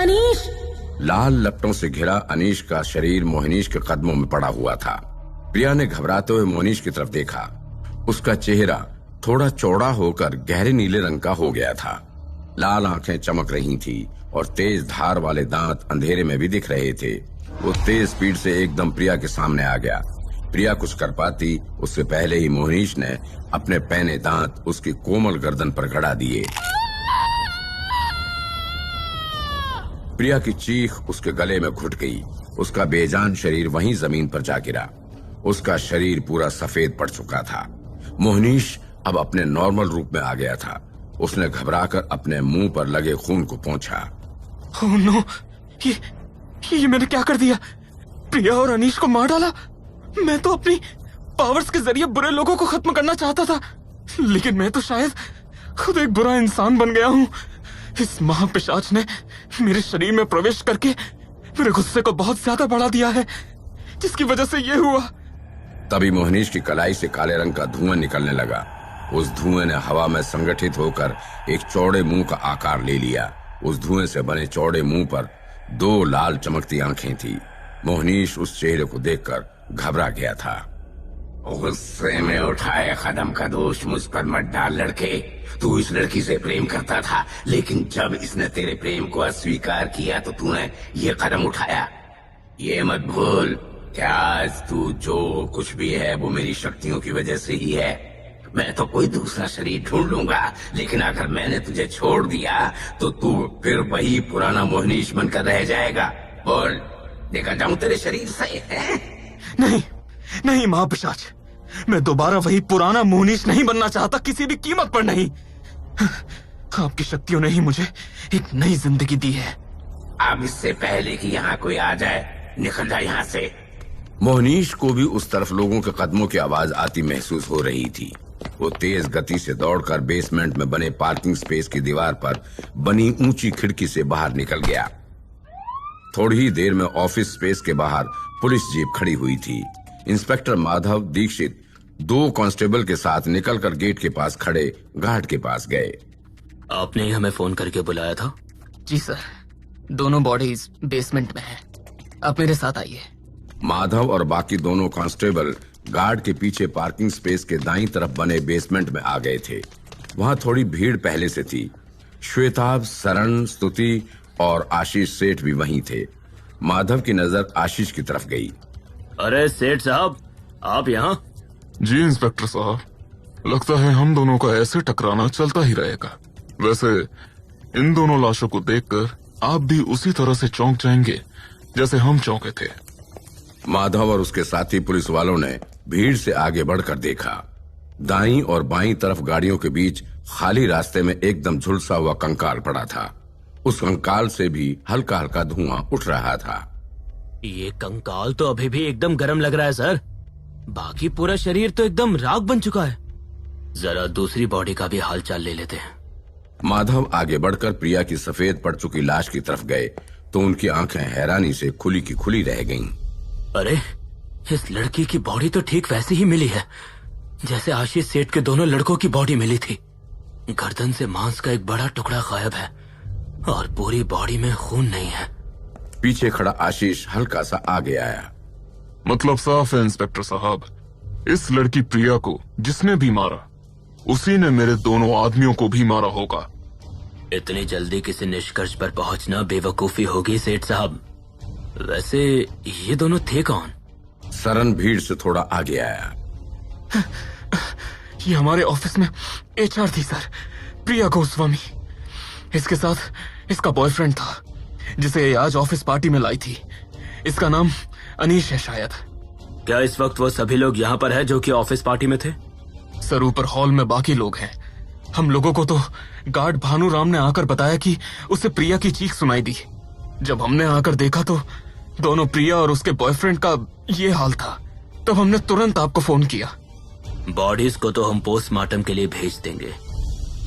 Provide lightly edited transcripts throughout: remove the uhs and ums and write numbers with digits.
अनीश। लाल लपटों से घिरा अनीश का शरीर मोहनीश के कदमों में पड़ा हुआ था। प्रिया ने घबराते हुए मोहनीश की तरफ देखा। उसका चेहरा थोड़ा चौड़ा होकर गहरे नीले रंग का हो गया था। लाल आंखें चमक रही थी और तेज धार वाले दांत अंधेरे में भी दिख रहे थे। वो तेज स्पीड से एकदम प्रिया के सामने आ गया। प्रिया कुछ कर पाती उससे पहले ही मोहनीश ने अपने पैने दांत उसकी कोमल गर्दन पर गड़ा दिए। प्रिया की चीख उसके गले में घुट गई। उसका बेजान शरीर वहीं जमीन पर जा गिरा। उसका शरीर पूरा सफेद पड़ चुका था। मोहनीश अब अपने नॉर्मल रूप में आ गया था। उसने घबराकर अपने मुंह पर लगे खून को पोंछा। ओह नो, ये मैंने क्या कर दिया? प्रिया और अनीश को मार डाला। मैं तो अपनी पावर्स के जरिए बुरे लोगों को खत्म करना चाहता था, लेकिन मैं तो शायद खुद एक बुरा इंसान बन गया हूँ। इस महापिशाच ने मेरे शरीर में प्रवेश करके मेरे गुस्से को बहुत ज्यादा बढ़ा दिया है, जिसकी वजह से ये हुआ। तभी मोहनीश की कलाई से काले रंग का धुआं निकलने लगा। उस धुएं ने हवा में संगठित होकर एक चौड़े मुंह का आकार ले लिया। उस धुएं से बने चौड़े मुंह पर दो लाल चमकती आंखें थी। मोहनीश उस चेहरे को देखकर घबरा गया था। गुस्से में उठाए कदम का दोष मुझ पर मत डाल लड़के। तू इस लड़की से प्रेम करता था, लेकिन जब इसने तेरे प्रेम को अस्वीकार किया तो तूने ये कदम उठाया। ये मत भूल कि आज तू जो कुछ भी है वो मेरी शक्तियों की वजह से ही है। मैं तो कोई दूसरा शरीर ढूंढ लूंगा, लेकिन अगर मैंने तुझे छोड़ दिया तो तू फिर वही पुराना मोहनीश बनकर रह जाएगा। बोल, देखा जाऊं तेरे शरीर से? नहीं महापिशाच, मैं दोबारा वही पुराना मोहनीश नहीं बनना चाहता, किसी भी कीमत पर नहीं। आपकी शक्तियों ने ही मुझे एक नई जिंदगी दी है। अब इससे पहले कि यहाँ कोई आ जाए, निकल जा यहाँ से। मोहनीश को भी उस तरफ लोगों के कदमों की आवाज आती महसूस हो रही थी। वो तेज गति से दौड़कर बेसमेंट में बने पार्किंग स्पेस की दीवार पर बनी ऊंची खिड़की से बाहर निकल गया। थोड़ी ही देर में ऑफिस स्पेस के बाहर पुलिस जीप खड़ी हुई थी। इंस्पेक्टर माधव दीक्षित दो कांस्टेबल के साथ निकलकर गेट के पास खड़े गार्ड के पास गए। आपने ही हमें फोन करके बुलाया था? जी सर, दोनों बॉडीज बेसमेंट में हैं। आप मेरे साथ आइए। माधव और बाकी दोनों कांस्टेबल गार्ड के पीछे पार्किंग स्पेस के दाईं तरफ बने बेसमेंट में आ गए थे। वहां थोड़ी भीड़ पहले से थी। श्वेताब, सरन, स्तुति और आशीष सेठ भी वहीं थे। माधव की नजर आशीष की तरफ गई। अरे सेठ साहब, आप यहाँ? जी इंस्पेक्टर साहब, लगता है हम दोनों का ऐसे टकराना चलता ही रहेगा। वैसे इन दोनों लाशों को देखकर आप भी उसी तरह से चौंक जाएंगे जैसे हम चौंके थे। माधव और उसके साथी पुलिस वालों ने भीड़ से आगे बढ़कर देखा। दाईं और बाईं तरफ गाड़ियों के बीच खाली रास्ते में एकदम झुलसा हुआ कंकाल पड़ा था। उस कंकाल से भी हल्का हल्का धुआं उठ रहा था। ये कंकाल तो अभी भी एकदम गर्म लग रहा है सर। बाकी पूरा शरीर तो एकदम राख बन चुका है। जरा दूसरी बॉडी का भी हालचाल ले लेते हैं। माधव आगे बढ़कर प्रिया की सफेद पड़ चुकी लाश की तरफ गए तो उनकी आंखें हैरानी से खुली की खुली रह गईं। अरे, इस लड़की की बॉडी तो ठीक वैसे ही मिली है जैसे आशीष सेठ के दोनों लड़कों की बॉडी मिली थी। गर्दन से मांस का एक बड़ा टुकड़ा गायब है और पूरी बॉडी में खून नहीं है। पीछे खड़ा आशीष हल्का सा आगे आया। मतलब साफ है इंस्पेक्टर साहब, इस लड़की प्रिया को जिसने भी मारा उसी ने मेरे दोनों आदमियों को भी मारा होगा। इतनी जल्दी किसी निष्कर्ष पर पहुंचना बेवकूफी होगी सेठ साहब। वैसे ये दोनों थे कौन? सरन भीड़ से थोड़ा आगे आया। ये हमारे ऑफिस में एचआर थी सर, प्रिया गोस्वामी। इसके साथ इसका बॉयफ्रेंड था जिसे आज ऑफिस पार्टी में लाई थी। इसका नाम अनीश है शायद। क्या इस वक्त वो सभी लोग यहाँ पर हैं जो कि ऑफिस पार्टी में थे? सर, ऊपर हॉल में बाकी लोग हैं। हम लोगों को तो गार्ड भानुराम ने आकर बताया कि उसे प्रिया की चीख सुनाई दी। जब हमने आकर देखा तो दोनों प्रिया और उसके बॉयफ्रेंड का ये हाल था। तब हमने तुरंत आपको फोन किया। बॉडीज को तो हम पोस्टमार्टम के लिए भेज देंगे,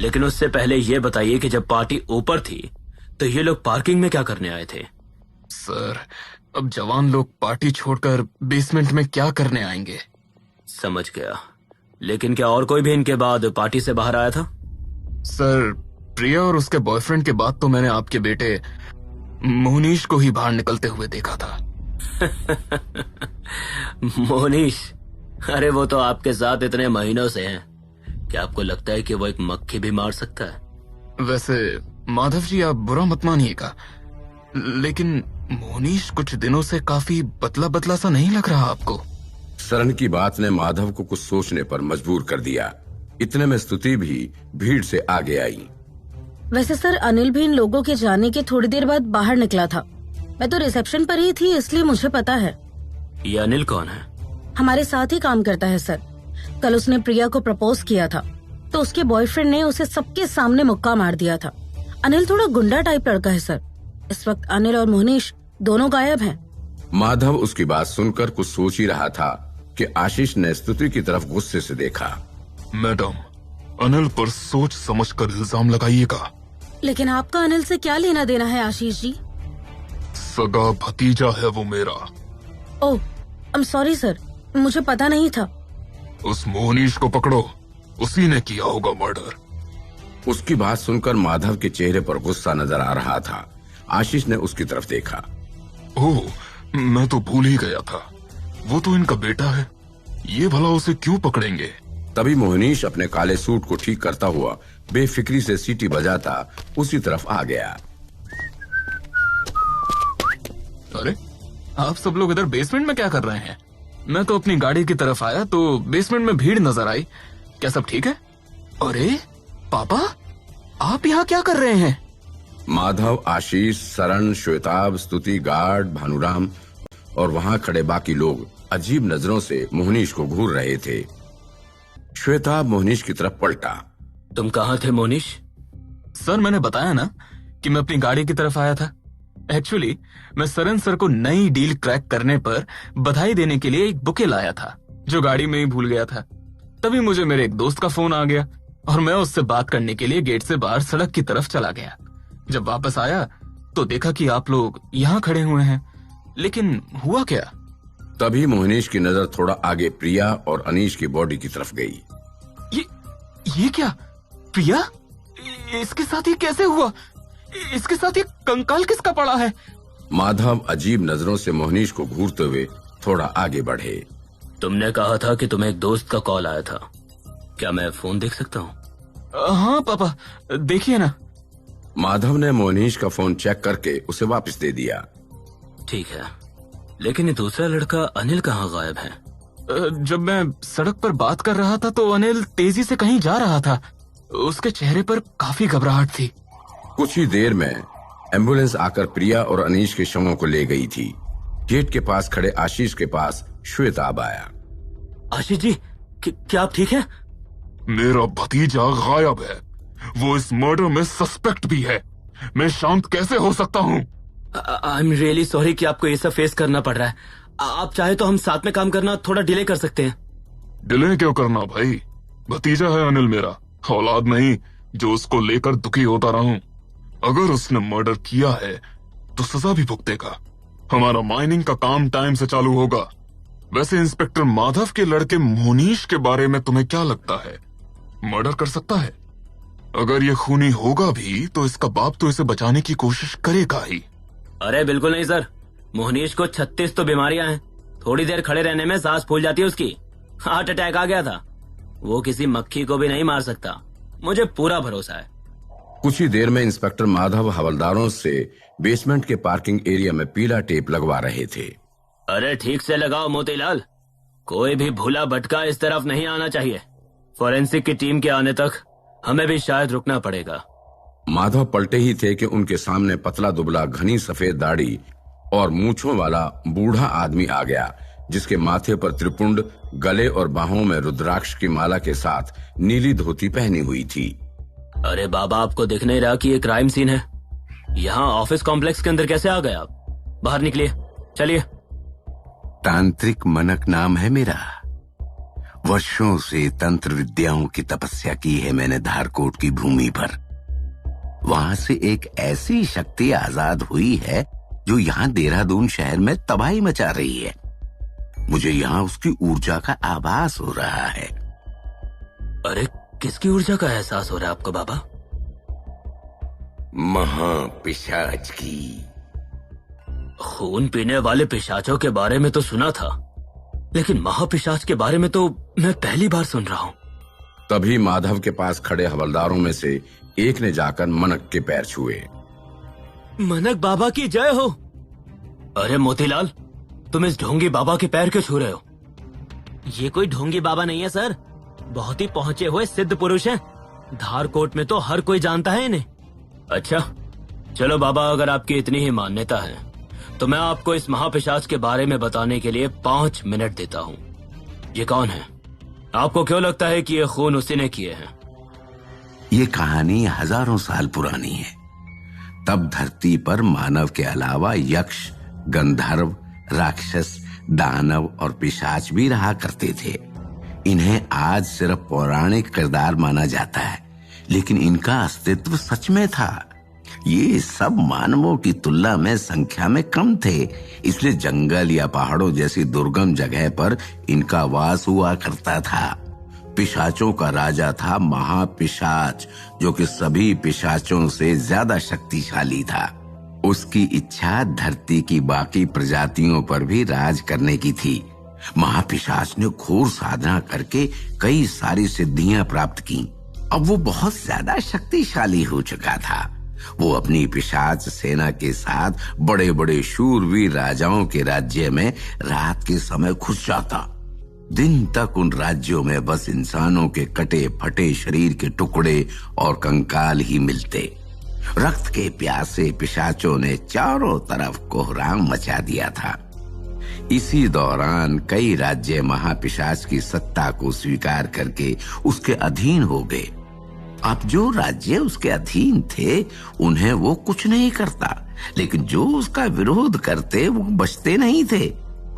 लेकिन उससे पहले ये बताइए कि जब पार्टी ऊपर थी तो ये लोग पार्किंग में क्या करने आए थे? सर, अब जवान लोग पार्टी छोड़कर बेसमेंट में क्या करने आएंगे? समझ गया, लेकिन क्या और कोई भी इनके बाद पार्टी से बाहर आया था? सर, प्रिया और उसके बॉयफ्रेंड के बाद तो मैंने आपके बेटे मोहनीश को ही बाहर निकलते हुए देखा था। मोहनीश, अरे वो तो आपके साथ इतने महीनों से हैं। क्या आपको लगता है कि वो एक मक्खी भी मार सकता है? वैसे माधव जी, आप बुरा मत मानिएगा, लेकिन मोहनीश कुछ दिनों से काफी बदला बदला सा नहीं लग रहा आपको? सरन की बात ने माधव को कुछ सोचने पर मजबूर कर दिया। इतने में स्तुति भी भीड़ से आगे आई। वैसे सर, अनिल भी इन लोगों के जाने के थोड़ी देर बाद बाहर निकला था। मैं तो रिसेप्शन पर ही थी, इसलिए मुझे पता है। ये अनिल कौन है? हमारे साथ ही काम करता है सर। कल उसने प्रिया को प्रपोज किया था, तो उसके बॉयफ्रेंड ने उसे सबके सामने मुक्का मार दिया था। अनिल थोड़ा गुंडा टाइप लड़का है सर। इस वक्त अनिल और मोहनीश दोनों गायब हैं। माधव उसकी बात सुनकर कुछ सोच ही रहा था कि आशीष ने स्तुति की तरफ गुस्से से देखा। मैडम, अनिल पर सोच समझकर इल्जाम लगाइएगा। लेकिन आपका अनिल से क्या लेना देना है आशीष जी? सगा भतीजा है वो मेरा। ओह, आई एम सॉरी सर, मुझे पता नहीं था। उस मोहनीश को पकड़ो, उसी ने किया होगा मर्डर। उसकी बात सुनकर माधव के चेहरे पर गुस्सा नजर आ रहा था। आशीष ने उसकी तरफ देखा। ओह, मैं तो भूल ही गया था, वो तो इनका बेटा है। ये भला उसे क्यों पकड़ेंगे? तभी मोहनीश अपने काले सूट को ठीक करता हुआ बेफिक्री से सीटी बजाता उसी तरफ आ गया। अरे, आप सब लोग इधर बेसमेंट में क्या कर रहे हैं? मैं तो अपनी गाड़ी की तरफ आया तो बेसमेंट में भीड़ नजर आई। क्या सब ठीक है? अरे पापा, आप यहाँ क्या कर रहे हैं? माधव, आशीष, सरन, श्वेताब, स्तुति, गार्ड, भानुराम और वहां खड़े बाकी लोग अजीब नजरों से मोहनीश को घूर रहे थे। श्वेताब मोहनीश की तरफ पलटा। तुम कहाँ थे मोहनीश? सर, मैंने बताया ना कि मैं अपनी गाड़ी की तरफ आया था। एक्चुअली मैं सरन सर को नई डील क्रैक करने पर बधाई देने के लिए एक बुके लाया था, जो गाड़ी में ही भूल गया था। तभी मुझे मेरे एक दोस्त का फोन आ गया और मैं उससे बात करने के लिए गेट से बाहर सड़क की तरफ चला गया। जब वापस आया तो देखा कि आप लोग यहाँ खड़े हुए हैं। लेकिन हुआ क्या? तभी मोहनीश की नजर थोड़ा आगे प्रिया और अनीश की बॉडी की तरफ गई। ये क्या? प्रिया? इसके साथ ये कैसे हुआ? इसके साथ ये कंकाल किसका पड़ा है? माधव अजीब नजरों से मोहनीश को घूरते हुए थोड़ा आगे बढ़े। तुमने कहा था कि तुम्हें एक दोस्त का कॉल आया था। क्या मैं फोन देख सकता हूँ? हाँ पापा, देखिए ना। माधव ने मोहनीश का फोन चेक करके उसे वापस दे दिया। ठीक है, लेकिन ये दूसरा लड़का अनिल कहाँ गायब है? जब मैं सड़क पर बात कर रहा था तो अनिल तेजी से कहीं जा रहा था। उसके चेहरे पर काफी घबराहट थी। कुछ ही देर में एम्बुलेंस आकर प्रिया और अनीश के शवों को ले गई थी। गेट के पास खड़े आशीष के पास श्वेताब आया। आशीष जी, क्या आप ठीक हैं? मेरा भतीजा गायब है, वो इस मर्डर में सस्पेक्ट भी है। मैं शांत कैसे हो सकता हूँ? आई एम रियली सॉरी कि आपको ये सब फेस करना पड़ रहा है। आप चाहे तो हम साथ में काम करना थोड़ा डिले कर सकते हैं। डिले क्यों करना भाई? भतीजा है अनिल मेरा, औलाद नहीं जो उसको लेकर दुखी होता रहूं। अगर उसने मर्डर किया है तो सजा भी भुगतेगा। हमारा माइनिंग का काम टाइम से चालू होगा। वैसे इंस्पेक्टर माधव के लड़के मोहनीश के बारे में तुम्हें क्या लगता है? मर्डर कर सकता है? अगर ये खूनी होगा भी तो इसका बाप तो इसे बचाने की कोशिश करेगा ही। अरे बिल्कुल नहीं सर, मोहनीश को 36 तो बीमारियां हैं। थोड़ी देर खड़े रहने में सांस फूल जाती है उसकी। हार्ट अटैक आ गया था। वो किसी मक्खी को भी नहीं मार सकता, मुझे पूरा भरोसा है। कुछ ही देर में इंस्पेक्टर माधव हवलदारों से बेसमेंट के पार्किंग एरिया में पीला टेप लगवा रहे थे। अरे ठीक से लगाओ मोतीलाल, कोई भी भूला भटका इस तरफ नहीं आना चाहिए। फोरेंसिक की टीम के आने तक हमें भी शायद रुकना पड़ेगा। माधव पलटे ही थे कि उनके सामने पतला दुबला घनी सफेद दाढ़ी और मूंछों वाला बूढ़ा आदमी आ गया, जिसके माथे पर त्रिपुंड, गले और बाहों में रुद्राक्ष की माला के साथ नीली धोती पहनी हुई थी। अरे बाबा, आपको दिख नहीं रहा कि ये क्राइम सीन है? यहाँ ऑफिस कॉम्प्लेक्स के अंदर कैसे आ गए आप? बाहर निकलिए, चलिए। तांत्रिक मनक नाम है मेरा। वर्षों से तंत्र विद्याओं की तपस्या की है मैंने धारकोट की भूमि पर। वहां से एक ऐसी शक्ति आजाद हुई है जो यहाँ देहरादून शहर में तबाही मचा रही है। मुझे यहाँ उसकी ऊर्जा का आभास हो रहा है। अरे किसकी ऊर्जा का एहसास हो रहा है आपको बाबा? महापिशाच की। खून पीने वाले पिशाचों के बारे में तो सुना था, लेकिन महापिशाच के बारे में तो मैं पहली बार सुन रहा हूँ। तभी माधव के पास खड़े हवलदारों में से एक ने जाकर मनक के पैर छुए। मनक बाबा की जय हो। अरे मोतीलाल, तुम इस ढोंगी बाबा के पैर क्यों छू रहे हो? ये कोई ढोंगी बाबा नहीं है सर, बहुत ही पहुंचे हुए सिद्ध पुरुष हैं। धारकोट में तो हर कोई जानता है इन्हें। अच्छा चलो बाबा, अगर आपकी इतनी ही मान्यता है तो मैं आपको इस महापिशाच के बारे में बताने के लिए 5 मिनट देता हूँ। ये कौन है? आपको क्यों लगता है कि ये खून उसी ने किए हैं? ये कहानी हजारों साल पुरानी है। तब धरती पर मानव के अलावा यक्ष, गंधर्व, राक्षस, दानव और पिशाच भी रहा करते थे। इन्हें आज सिर्फ पौराणिक किरदार माना जाता है, लेकिन इनका अस्तित्व सच में था। ये सब मानवों की तुलना में संख्या में कम थे, इसलिए जंगल या पहाड़ों जैसी दुर्गम जगह पर इनका वास हुआ करता था। पिशाचों का राजा था महापिशाच, जो कि सभी पिशाचों से ज्यादा शक्तिशाली था। उसकी इच्छा धरती की बाकी प्रजातियों पर भी राज करने की थी। महापिशाच ने घोर साधना करके कई सारी सिद्धियां प्राप्त की। अब वो बहुत ज्यादा शक्तिशाली हो चुका था। वो अपनी पिशाच सेना के साथ बड़े बड़े शूरवीर राजाओं के राज्य में रात के समय घुस जाता। दिन तक उन राज्यों में बस इंसानों के कटे फटे शरीर के टुकड़े और कंकाल ही मिलते। रक्त के प्यासे पिशाचों ने चारों तरफ कोहराम मचा दिया था। इसी दौरान कई राज्य महापिशाच की सत्ता को स्वीकार करके उसके अधीन हो गए। अब जो राज्य उसके अधीन थे उन्हें वो कुछ नहीं करता, लेकिन जो उसका विरोध करते वो बचते नहीं थे।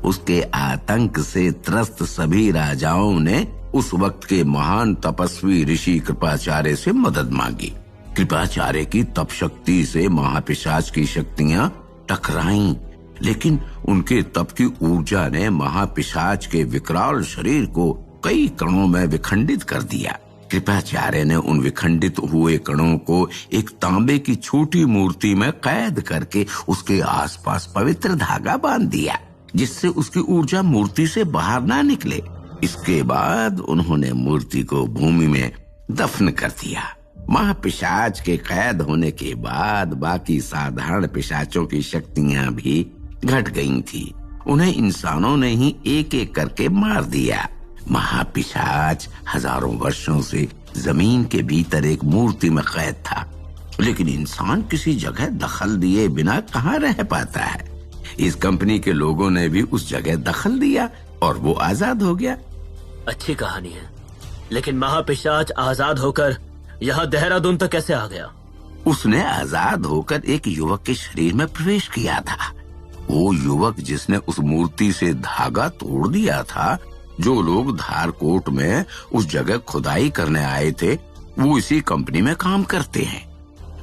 उसके आतंक से त्रस्त सभी राजाओं ने उस वक्त के महान तपस्वी ऋषि कृपाचार्य से मदद मांगी। कृपाचार्य की तप शक्ति से महापिशाच की शक्तियां टकराईं, लेकिन उनके तप की ऊर्जा ने महापिशाच के विकराल शरीर को कई कणों में विखंडित कर दिया। कृपाचार्य ने उन विखंडित हुए कणों को एक तांबे की छोटी मूर्ति में कैद करके उसके आसपास पवित्र धागा बांध दिया, जिससे उसकी ऊर्जा मूर्ति से बाहर ना निकले। इसके बाद उन्होंने मूर्ति को भूमि में दफन कर दिया। महापिशाच के कैद होने के बाद बाकी साधारण पिशाचों की शक्तियां भी घट गई थी। उन्हें इंसानों ने ही एक एक करके मार दिया। महापिशाच हजारों वर्षों से जमीन के भीतर एक मूर्ति में कैद था, लेकिन इंसान किसी जगह दखल दिए बिना कहाँ रह पाता है। इस कंपनी के लोगों ने भी उस जगह दखल दिया और वो आजाद हो गया। अच्छी कहानी है, लेकिन महापिशाच आजाद होकर यहाँ देहरादून तक कैसे आ गया? उसने आजाद होकर एक युवक के शरीर में प्रवेश किया था। वो युवक जिसने उस मूर्ति से धागा तोड़ दिया था। जो लोग धारकोट में उस जगह खुदाई करने आए थे वो इसी कंपनी में काम करते हैं।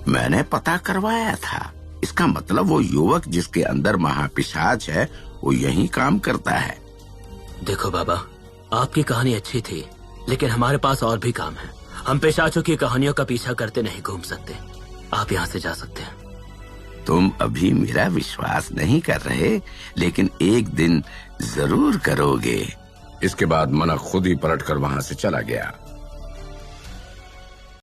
मैंने पता करवाया था। इसका मतलब वो युवक जिसके अंदर महापिशाच है वो यहीं काम करता है। देखो बाबा, आपकी कहानी अच्छी थी, लेकिन हमारे पास और भी काम है। हम पिशाचों की कहानियों का पीछा करते नहीं घूम सकते। आप यहाँ से जा सकते हैं। तुम अभी मेरा विश्वास नहीं कर रहे, लेकिन एक दिन जरूर करोगे। इसके बाद मनक खुद ही पलटकर वहां से चला गया।